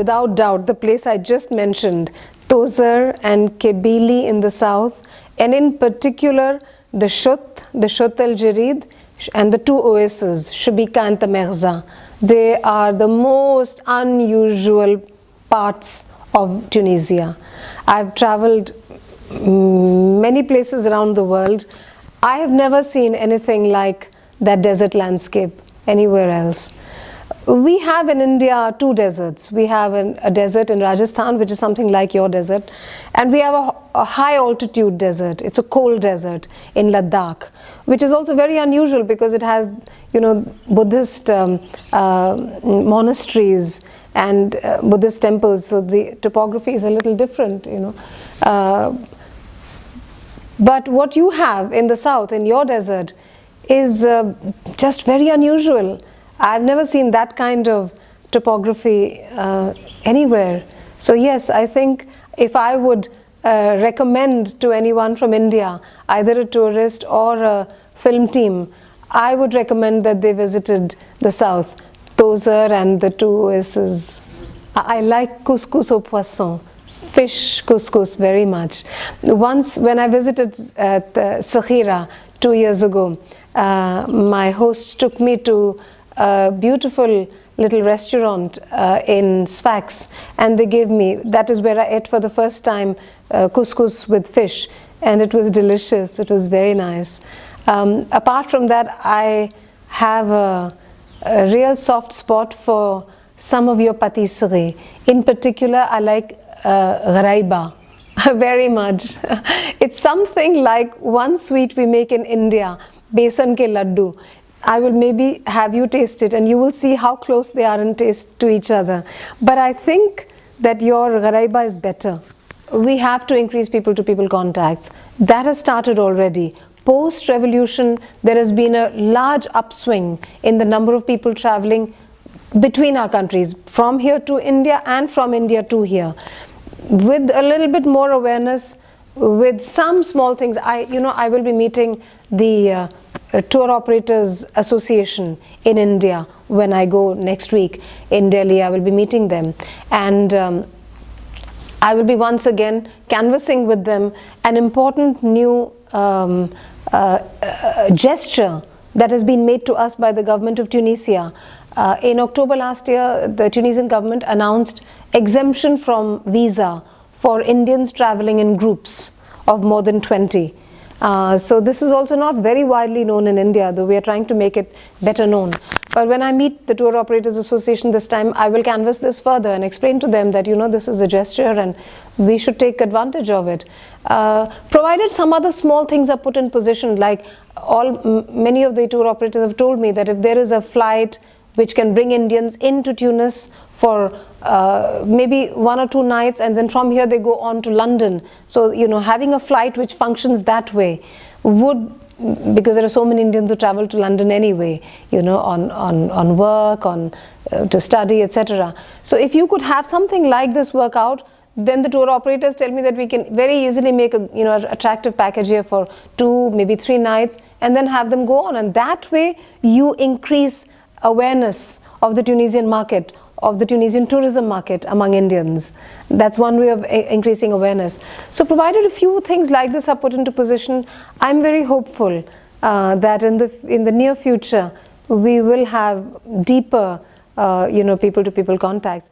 without doubt, the place I just mentioned, Tozar and Kebili in the south, and in particular the Shut El Jarid, and the two oases, Shubika and Tamerza. They are the most unusual parts of Tunisia. I've traveled many places around the world. I have never seen anything like that desert landscape anywhere else. We have in India two deserts. We have a desert in Rajasthan, which is something like your desert, and we have a high altitude desert. It's a cold desert in Ladakh, which is also very unusual because it has, Buddhist monasteries and Buddhist temples, so the topography is a little different, but what you have in the south, in your desert, is just very unusual. I've never seen that kind of topography anywhere. So yes, I think if I would recommend to anyone from India, either a tourist or a film team, I would recommend that they visited the south, Tozar and the two oases. I like couscous au poisson, fish couscous, very much. Once when I visited Sakhira 2 years ago, my host took me to a beautiful little restaurant in Sfax, and they gave me, that is where I ate for the first time couscous with fish, and it was delicious. It was very nice. Apart from that, I have a real soft spot for some of your patisserie. In particular, I like gharaiba very much. It's something like one sweet we make in India, besan ke laddu. I will maybe have you taste it and you will see how close they are in taste to each other. But I think that your gharaiba is better. We have to increase people-to-people contacts. That has started already. Post-revolution, there has been a large upswing in the number of people traveling between our countries, from here to India and from India to here. With a little bit more awareness, with some small things, I will be meeting the Tour Operators Association in India when I go next week in Delhi. I will be meeting them, and I will be once again canvassing with them an important new gesture that has been made to us by the government of Tunisia. In October last year, the Tunisian government announced exemption from visa for Indians traveling in groups of more than 20. So this is also not very widely known in India, though we are trying to make it better known. But when I meet the Tour Operators Association this time, I will canvass this further and explain to them that this is a gesture and we should take advantage of it. Provided some other small things are put in position, like many of the tour operators have told me that if there is a flight which can bring Indians into Tunis for maybe 1 or 2 nights, and then from here they go on to London. So, having a flight which functions that way would, because there are so many Indians who travel to London anyway, on work, to study, etc. So if you could have something like this work out, then the tour operators tell me that we can very easily make a attractive package here for 2, maybe 3 nights, and then have them go on. And that way you increase awareness of the Tunisian market, of the Tunisian tourism market among Indians. That's one way of increasing awareness. So provided a few things like this are put into position, I'm very hopeful that in the near future we will have deeper people-to-people contacts.